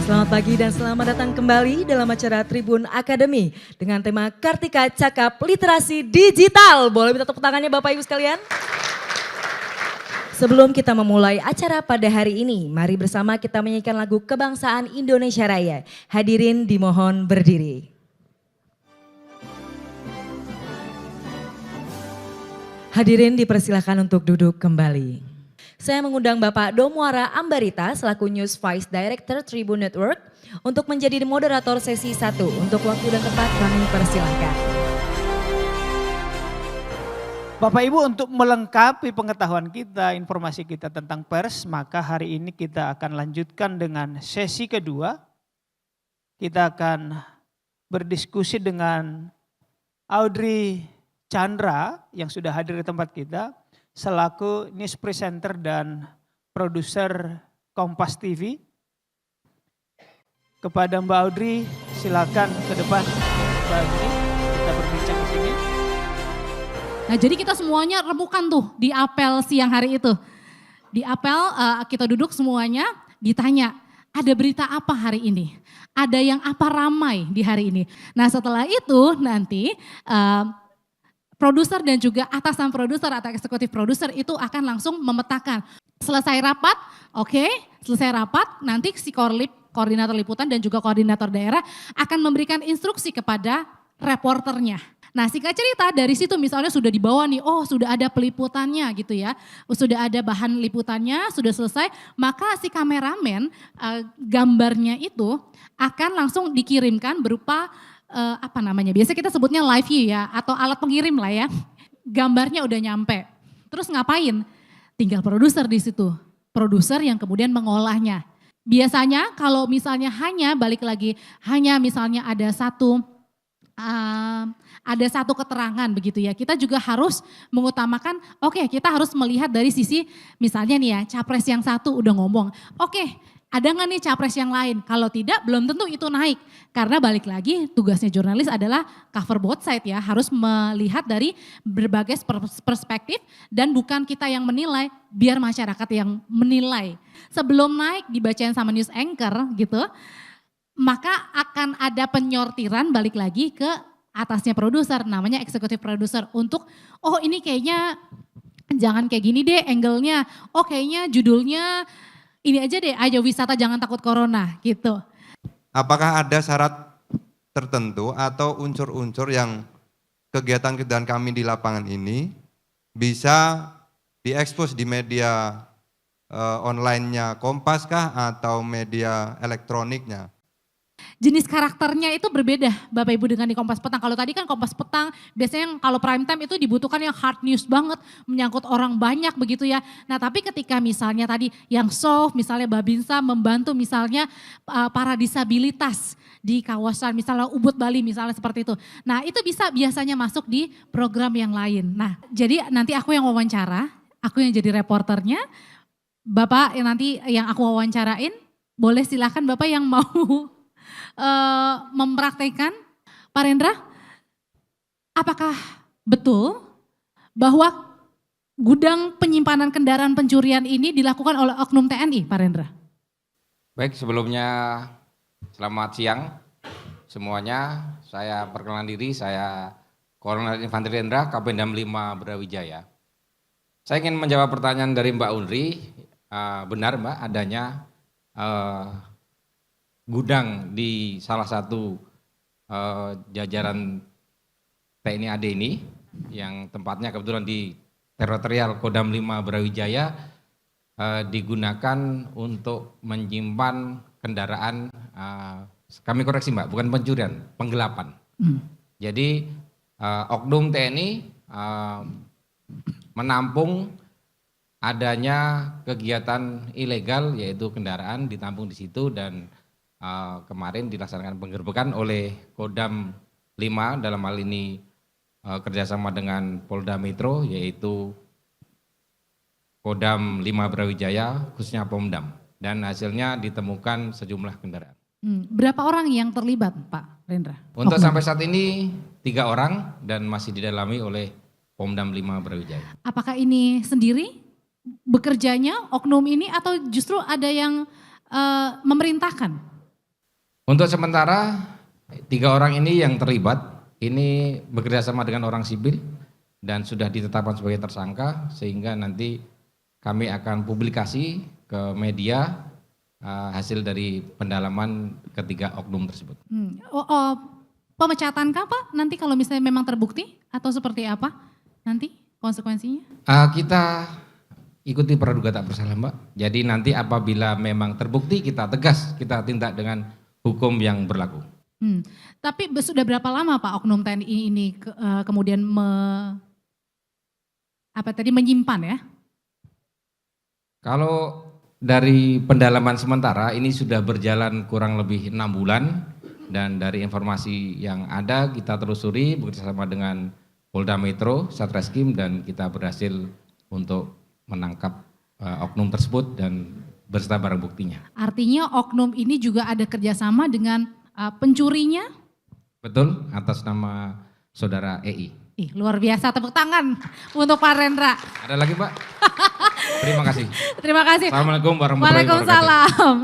Selamat pagi dan selamat datang kembali dalam acara Tribun Academy dengan tema Kartika Cakap Literasi Digital. Boleh minta tepuk tangannya Bapak Ibu sekalian? Sebelum kita memulai acara pada hari ini, mari bersama kita menyanyikan lagu Kebangsaan Indonesia Raya. Hadirin dimohon berdiri. Hadirin dipersilahkan untuk duduk kembali. Saya mengundang Bapak Domuara Ambarita selaku News Vice Director Tribun Network untuk menjadi moderator sesi 1. Untuk waktu dan tempat kami persilahkan. Bapak Ibu, untuk melengkapi pengetahuan kita, informasi kita tentang pers, maka hari ini kita akan lanjutkan dengan sesi kedua. Kita akan berdiskusi dengan Audrey Chandra yang sudah hadir di tempat kita selaku news presenter dan produser Kompas TV. Kepada Mbak Audrey, silakan ke depan. Mbak Audrey, kita berbincang di sini. Nah, jadi kita semuanya rebukan tuh di apel siang hari itu. Di apel kita duduk semuanya ditanya, ada berita apa hari ini? Ada yang apa ramai di hari ini? Nah, setelah itu nanti produser dan juga atasan produser atau eksekutif produser itu akan langsung memetakan. Selesai rapat, selesai rapat nanti si koordinator liputan dan juga koordinator daerah akan memberikan instruksi kepada reporternya. Nah, singkat cerita dari situ misalnya sudah dibawa nih, sudah ada peliputannya gitu ya. Sudah ada bahan liputannya, sudah selesai, maka si kameramen gambarnya itu akan langsung dikirimkan berupa biasa kita sebutnya live view ya, atau alat pengirim lah ya. Gambarnya udah nyampe. Terus ngapain? Tinggal produser di situ. Produser yang kemudian mengolahnya. Biasanya kalau misalnya hanya misalnya ada satu keterangan begitu ya. Kita juga harus mengutamakan, kita harus melihat dari sisi misalnya nih ya, capres yang satu udah ngomong. Ada nggak nih capres yang lain? Kalau tidak, belum tentu itu naik. Karena balik lagi tugasnya jurnalis adalah cover both side ya. Harus melihat dari berbagai perspektif dan bukan kita yang menilai, biar masyarakat yang menilai. Sebelum naik dibacain sama news anchor gitu, maka akan ada penyortiran balik lagi ke atasnya produser, namanya eksekutif produser. Untuk, ini kayaknya jangan kayak gini deh angle-nya. Kayaknya judulnya ini aja deh, ayo wisata jangan takut corona gitu. Apakah ada syarat tertentu atau unsur-unsur yang kegiatan-kegiatan kami di lapangan ini bisa diekspos di media online-nya Kompas kah atau media elektroniknya? Jenis karakternya itu berbeda Bapak Ibu dengan di Kompas Petang. Kalau tadi kan Kompas Petang biasanya kalau prime time itu dibutuhkan yang hard news banget, menyangkut orang banyak begitu ya. Nah tapi ketika misalnya tadi yang soft, misalnya Babinsa membantu misalnya para disabilitas di kawasan misalnya Ubud Bali misalnya seperti itu. Nah itu bisa biasanya masuk di program yang lain. Nah jadi nanti aku yang wawancara, aku yang jadi reporternya, Bapak yang nanti yang aku wawancarain, boleh silakan Bapak yang mau mempraktekkan. Pak Rendra, apakah betul bahwa gudang penyimpanan kendaraan pencurian ini dilakukan oleh oknum TNI, Pak Rendra? Baik, sebelumnya selamat siang semuanya. Saya perkenalan diri, saya Kolonel Infanteri Rendra, Kapendam 5 Brawijaya. Saya ingin menjawab pertanyaan dari Mbak Undri. Benar Mbak, adanya gudang di salah satu jajaran TNI AD ini yang tempatnya kebetulan di teritorial Kodam 5 Brawijaya digunakan untuk menyimpan kendaraan, kami koreksi Mbak, bukan pencurian, penggelapan. Jadi oknum TNI menampung adanya kegiatan ilegal yaitu kendaraan ditampung di situ dan kemarin dilaksanakan penggerbekan oleh Kodam 5 dalam hal ini kerjasama dengan Polda Metro yaitu Kodam 5 Brawijaya khususnya Pomdam dan hasilnya ditemukan sejumlah kendaraan. Berapa orang yang terlibat Pak Rendra? Untuk sampai saat ini 3 orang dan masih didalami oleh Pomdam 5 Brawijaya. Apakah ini sendiri bekerjanya oknum ini atau justru ada yang memerintahkan? Untuk sementara 3 orang ini yang terlibat ini bekerja sama dengan orang sipil dan sudah ditetapkan sebagai tersangka, sehingga nanti kami akan publikasi ke media hasil dari pendalaman ketiga oknum tersebut. Pemecatan kah Pak nanti kalau misalnya memang terbukti atau seperti apa nanti konsekuensinya? Kita ikuti praduga tak bersalah Mbak. Jadi nanti apabila memang terbukti kita tegas, kita tindak dengan hukum yang berlaku. Tapi sudah berapa lama Pak oknum TNI ini kemudian menyimpan ya? Kalau dari pendalaman sementara ini sudah berjalan kurang lebih 6 bulan dan dari informasi yang ada kita telusuri bekerjasama dengan Polda Metro, Satreskrim dan kita berhasil untuk menangkap oknum tersebut dan beserta barang buktinya. Artinya oknum ini juga ada kerjasama dengan pencurinya? Betul, atas nama saudara EI. Luar biasa, tepuk tangan untuk Pak Rendra. Ada lagi Pak? Terima kasih. Terima kasih. Assalamualaikum warahmatullahi wabarakatuh. Waalaikumsalam.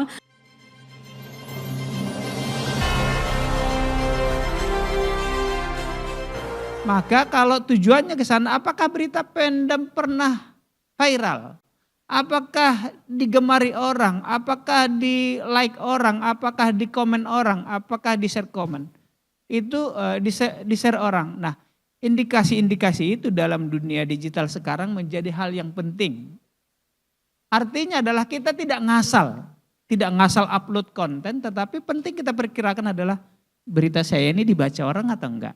Maka kalau tujuannya ke sana, apakah berita Pemdam pernah viral? Apakah digemari orang? Apakah di like orang? Apakah di komen orang? Apakah di share komen? Itu di share orang. Nah, indikasi-indikasi itu dalam dunia digital sekarang menjadi hal yang penting. Artinya adalah kita tidak ngasal upload konten, tetapi penting kita perkirakan adalah berita saya ini dibaca orang atau enggak.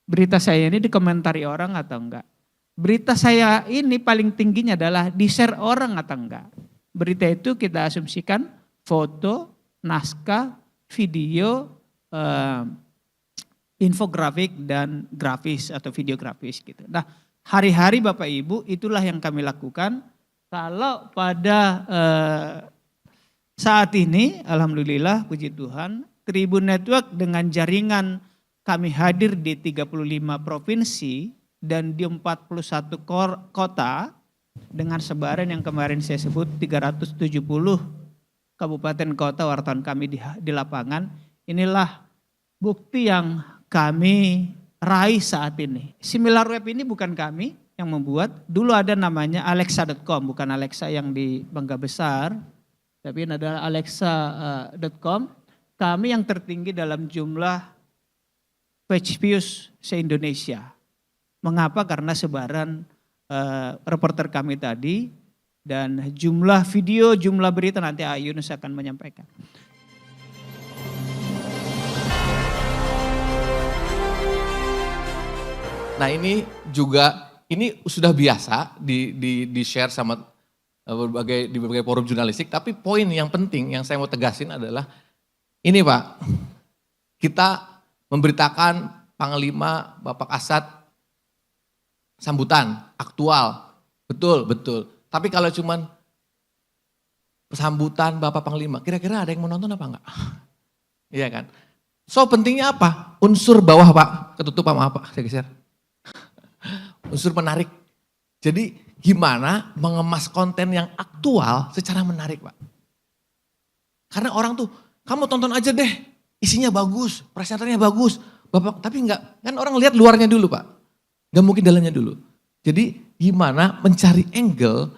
Berita saya ini dikomentari orang atau enggak. Berita saya ini paling tingginya adalah di-share orang atau enggak. Berita itu kita asumsikan foto, naskah, video, infografik dan grafis atau videografis gitu. Nah, hari-hari Bapak Ibu itulah yang kami lakukan. Kalau pada saat ini alhamdulillah puji Tuhan Tribun Network dengan jaringan kami hadir di 35 provinsi dan di 41 kota dengan sebaran yang kemarin saya sebut 370 kabupaten kota wartawan kami di lapangan. Inilah bukti yang kami raih saat ini. SimilarWeb ini bukan kami yang membuat, dulu ada namanya alexa.com, bukan Alexa yang di Bangka Besar, tapi ini adalah alexa.com. Kami yang tertinggi dalam jumlah page views se-Indonesia. Mengapa? Karena sebaran reporter kami tadi dan jumlah video, jumlah berita nanti Ayunus akan menyampaikan. Nah ini juga, ini sudah biasa di share sama di berbagai forum jurnalistik, tapi poin yang penting yang saya mau tegasin adalah ini Pak, kita memberitakan Panglima Bapak Kasat sambutan aktual, betul. Tapi kalau cuman sambutan Bapak Panglima, kira-kira ada yang mau nonton apa enggak? Iya kan? So pentingnya apa? Unsur bawah Pak, ketutup sama apa? Saya geser. Unsur menarik. Jadi gimana mengemas konten yang aktual secara menarik Pak. Karena orang tuh, kamu tonton aja deh, isinya bagus, presenternya bagus. Bapak, tapi enggak, kan orang lihat luarnya dulu Pak. Enggak mungkin dalamnya dulu. Jadi gimana mencari angle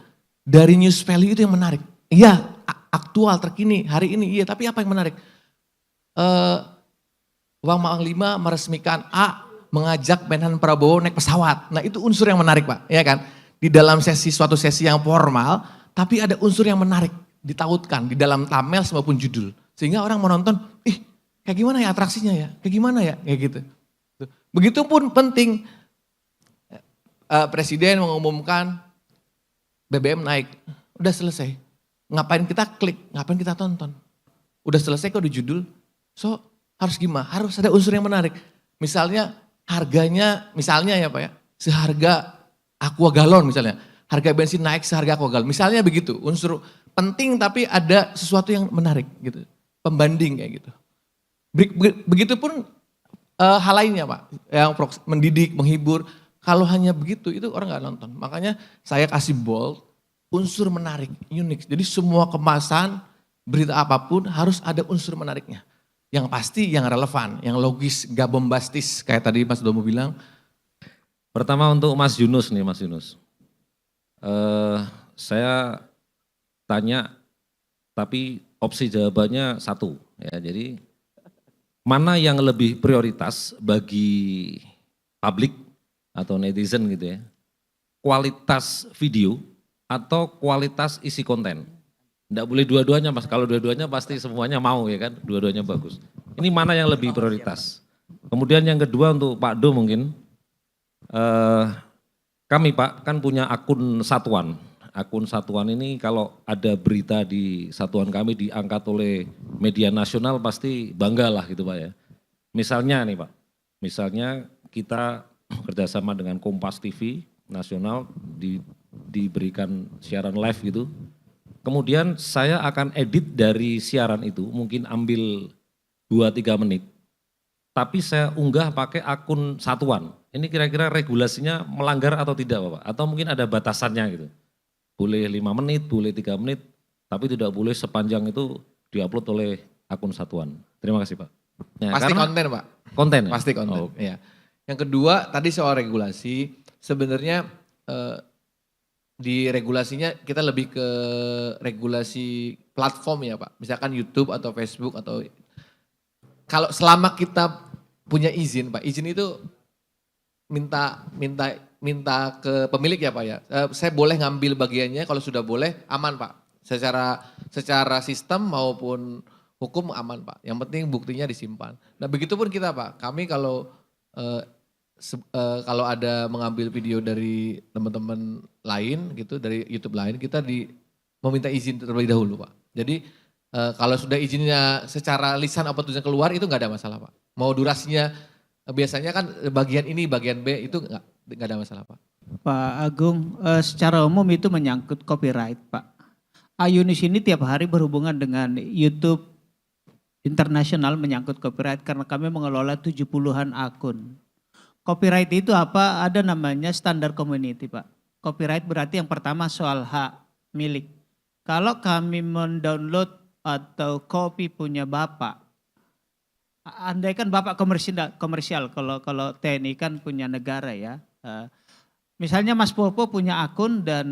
dari news value itu yang menarik. Iya, aktual, terkini, hari ini, iya, tapi apa yang menarik? Bang Panglima meresmikan A, mengajak Menhan Prabowo naik pesawat. Nah itu unsur yang menarik Pak, ya kan? Di dalam suatu sesi yang formal, tapi ada unsur yang menarik, ditautkan di dalam thumbnail maupun judul. Sehingga orang menonton, kayak gimana ya atraksinya ya, kayak gimana ya, kayak gitu. Begitupun penting, Presiden mengumumkan BBM naik, udah selesai. Ngapain kita klik, ngapain kita tonton. Udah selesai kok di judul, so harus gimana, harus ada unsur yang menarik. Misalnya harganya, misalnya ya Pak ya, seharga aqua galon misalnya. Harga bensin naik seharga aqua galon. Misalnya begitu, unsur penting tapi ada sesuatu yang menarik gitu. Pembanding kayak gitu. Begitupun hal lainnya Pak, yang mendidik, menghibur. Kalau hanya begitu itu orang nggak nonton. Makanya saya kasih bold, unsur menarik, unik. Jadi semua kemasan berita apapun harus ada unsur menariknya. Yang pasti yang relevan, yang logis, gak bombastis kayak tadi Mas Domo bilang. Pertama untuk Mas Yunus nih, Mas Yunus. Saya tanya, tapi opsi jawabannya satu. Ya, jadi mana yang lebih prioritas bagi publik atau netizen gitu ya? Kualitas video atau kualitas isi konten? Enggak boleh dua-duanya Mas, kalau dua-duanya pasti semuanya mau ya kan, dua-duanya bagus. Ini mana yang lebih prioritas? Kemudian yang kedua untuk Pak Do mungkin, kami Pak kan punya akun satuan. Akun satuan ini kalau ada berita di satuan kami diangkat oleh media nasional pasti bangga lah gitu Pak ya. Misalnya nih Pak, misalnya kita kerjasama dengan Kompas TV nasional diberikan siaran live gitu. Kemudian saya akan edit dari siaran itu, mungkin ambil 2-3 menit. Tapi saya unggah pakai akun satuan. Ini kira-kira regulasinya melanggar atau tidak Bapak? Atau mungkin ada batasannya gitu? Boleh 5 menit, boleh 3 menit, tapi tidak boleh sepanjang itu diupload oleh akun satuan. Terima kasih Pak. Nah, Pasti konten Pak? Konten ya? Pasti konten, Oh. ya. Yang kedua tadi soal regulasi, sebenarnya di regulasinya kita lebih ke regulasi platform ya Pak. Misalkan YouTube atau Facebook atau kalau selama kita punya izin Pak, izin itu minta ke pemilik ya Pak ya. Saya boleh ngambil bagiannya kalau sudah boleh aman Pak. Secara sistem maupun hukum aman Pak. Yang penting buktinya disimpan. Nah begitupun kita Pak. Kami kalau ada mengambil video dari teman-teman lain gitu, dari YouTube lain, kita meminta izin terlebih dahulu Pak. Jadi kalau sudah izinnya secara lisan apa tulisan keluar itu nggak ada masalah Pak. Mau durasinya biasanya kan bagian ini, bagian B itu nggak ada masalah Pak. Pak Agung, secara umum itu menyangkut copyright Pak. Ayunis ini tiap hari berhubungan dengan YouTube internasional menyangkut copyright karena kami mengelola 70-an akun. Copyright itu apa? Ada namanya standar community Pak. Copyright berarti yang pertama soal hak milik. Kalau kami mendownload atau copy punya Bapak, andai kan Bapak komersial kalau TNI kan punya negara ya. Misalnya Mas Popo punya akun dan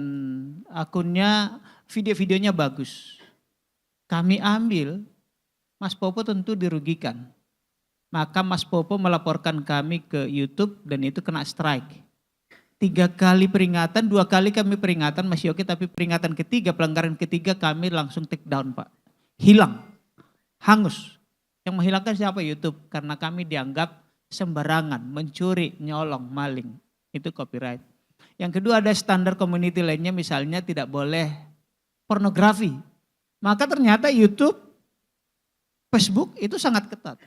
akunnya video-videonya bagus. Kami ambil, Mas Popo tentu dirugikan. Maka Mas Popo melaporkan kami ke YouTube dan itu kena strike. 3 kali peringatan, 2 kali kami peringatan Mas Yogi, tapi peringatan ketiga, pelanggaran ketiga kami langsung take down Pak. Hilang, hangus. Yang menghilangkan siapa? YouTube. Karena kami dianggap sembarangan, mencuri, nyolong, maling. Itu copyright. Yang kedua ada standar community lainnya, misalnya tidak boleh pornografi. Maka ternyata YouTube, Facebook itu sangat ketat.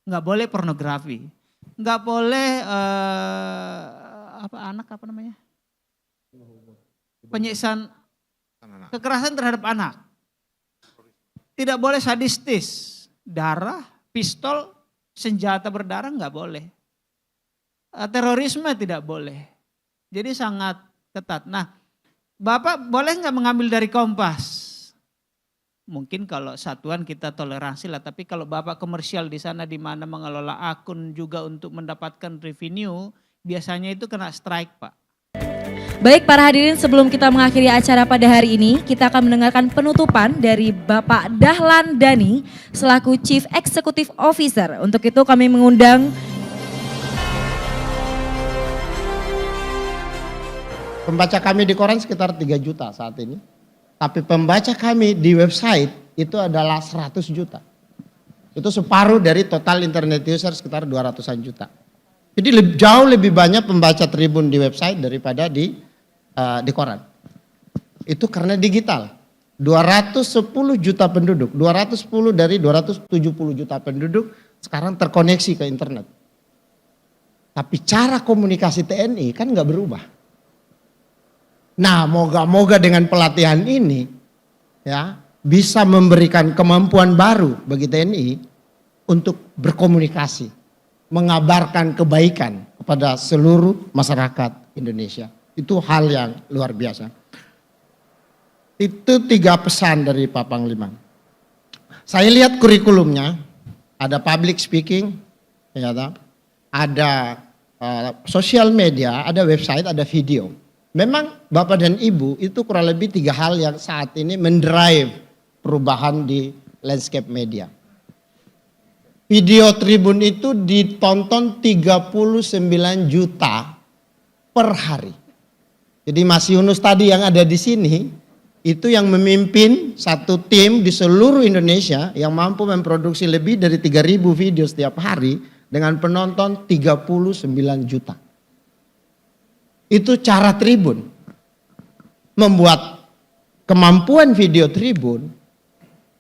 Nggak boleh pornografi, nggak boleh penyiksaan, kekerasan terhadap anak, tidak boleh sadistis, darah, pistol, senjata berdarah nggak boleh, terorisme tidak boleh, jadi sangat ketat. Nah, Bapak boleh nggak mengambil dari Kompas? Mungkin kalau satuan kita toleransi lah, tapi kalau Bapak komersial di sana di mana mengelola akun juga untuk mendapatkan revenue, biasanya itu kena strike Pak. Baik para hadirin, sebelum kita mengakhiri acara pada hari ini, kita akan mendengarkan penutupan dari Bapak Dahlan Dhani selaku Chief Executive Officer. Untuk itu kami mengundang pembaca kami di koran sekitar 3 juta saat ini. Tapi pembaca kami di website itu adalah 100 juta. Itu separuh dari total internet user sekitar 200-an juta. Jadi jauh lebih banyak pembaca Tribun di website daripada di koran. Itu karena digital. 210 juta penduduk, 210 dari 270 juta penduduk sekarang terkoneksi ke internet. Tapi cara komunikasi TNI kan nggak berubah. Nah, moga-moga dengan pelatihan ini ya bisa memberikan kemampuan baru bagi TNI untuk berkomunikasi mengabarkan kebaikan kepada seluruh masyarakat Indonesia. Itu hal yang luar biasa. Itu 3 pesan dari Pak Panglima. Saya lihat kurikulumnya, ada public speaking, ya, ada sosial media, ada website, ada video. Memang Bapak dan Ibu itu kurang lebih 3 hal yang saat ini mendrive perubahan di landscape media. Video Tribun itu ditonton 39 juta per hari. Jadi Mas Yunus tadi yang ada di sini, itu yang memimpin satu tim di seluruh Indonesia yang mampu memproduksi lebih dari 3.000 video setiap hari dengan penonton 39 juta. Itu cara Tribun. Membuat kemampuan video Tribun,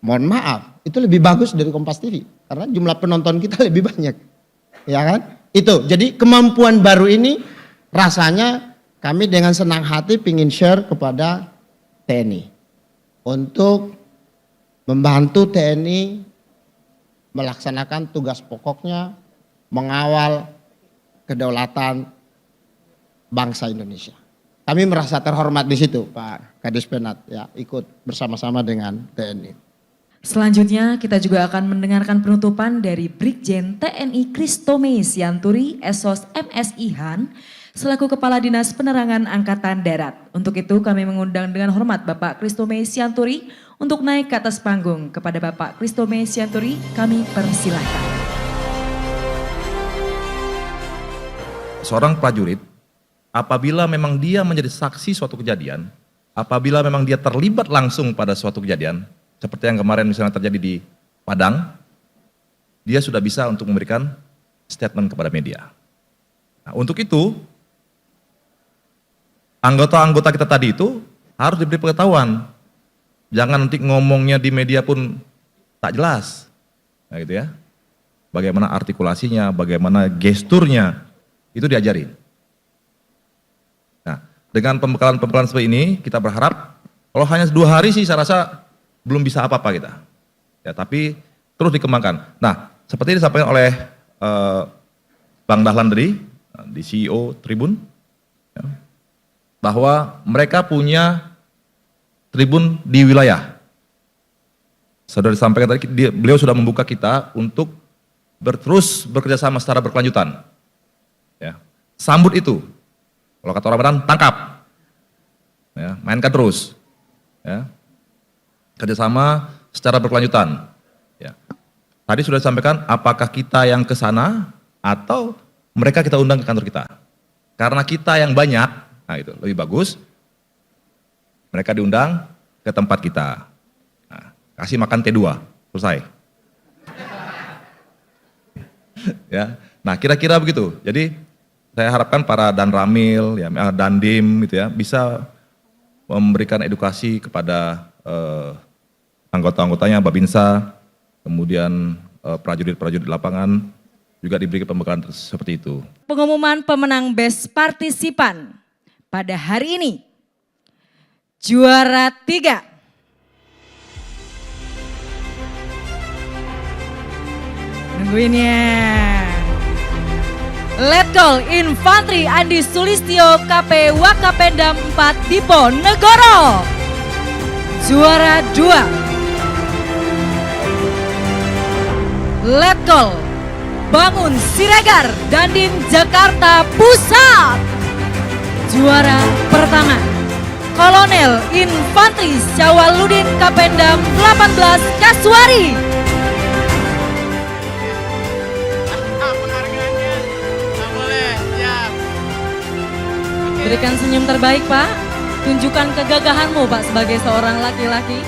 mohon maaf, itu lebih bagus dari Kompas TV. Karena jumlah penonton kita lebih banyak. Ya kan? Itu, jadi kemampuan baru ini rasanya kami dengan senang hati ingin share kepada TNI. Untuk membantu TNI melaksanakan tugas pokoknya, mengawal kedaulatan bangsa Indonesia. Kami merasa terhormat di situ, Pak Kadis Penat, ya, ikut bersama-sama dengan TNI. Selanjutnya kita juga akan mendengarkan penutupan dari Brigjen TNI Kristome Sianturi, Esos MSI Han, selaku Kepala Dinas Penerangan Angkatan Darat. Untuk itu kami mengundang dengan hormat Bapak Kristome Sianturi untuk naik ke atas panggung. Kepada Bapak Kristome Sianturi kami persilahkan. Seorang prajurit, apabila memang dia menjadi saksi suatu kejadian, apabila memang dia terlibat langsung pada suatu kejadian, seperti yang kemarin misalnya terjadi di Padang, dia sudah bisa untuk memberikan statement kepada media. Nah, untuk itu, anggota-anggota kita tadi itu harus diberi pengetahuan. Jangan nanti ngomongnya di media pun tak jelas. Nah, gitu ya. Bagaimana artikulasinya, bagaimana gesturnya, itu diajarin. Nah, dengan pembekalan-pembekalan seperti ini, kita berharap, kalau hanya 2 hari sih saya rasa belum bisa apa-apa kita. Ya, tapi terus dikembangkan. Nah, seperti disampaikan oleh Bang Dahlan tadi, di CEO Tribun, ya, bahwa mereka punya tribun di wilayah. Sudah disampaikan tadi, beliau sudah membuka kita untuk terus bekerja sama secara berkelanjutan. Ya, sambut itu. Kalau kata orang Medan, tangkap. Ya, mainkan terus. Ya, kerjasama secara berkelanjutan. Ya. Tadi sudah disampaikan apakah kita yang ke sana atau mereka kita undang ke kantor kita. Karena kita yang banyak, nah itu lebih bagus. Mereka diundang ke tempat kita. Nah, kasih makan T2, selesai. Ya, nah kira-kira begitu. Jadi saya harapkan para Danramil, ya, Dandim, gitu ya, bisa memberikan edukasi kepada anggota-anggotanya, Babinsa, kemudian prajurit-prajurit lapangan juga diberi pembekalan seperti itu. Pengumuman pemenang Best Partisipan pada hari ini. Juara 3. Nungguinnya. Letkol Infantri Andi Sulistyo KP Wakapendam 4 Diponegoro. Juara 2. Letkol Bangun Siregar Dandim Jakarta Pusat. Juara pertama. Kolonel Infantri Syawaludin Kapendam 18 Kasuari. Berikan senyum terbaik, Pak. Tunjukkan kegagahanmu, Pak, sebagai seorang laki-laki.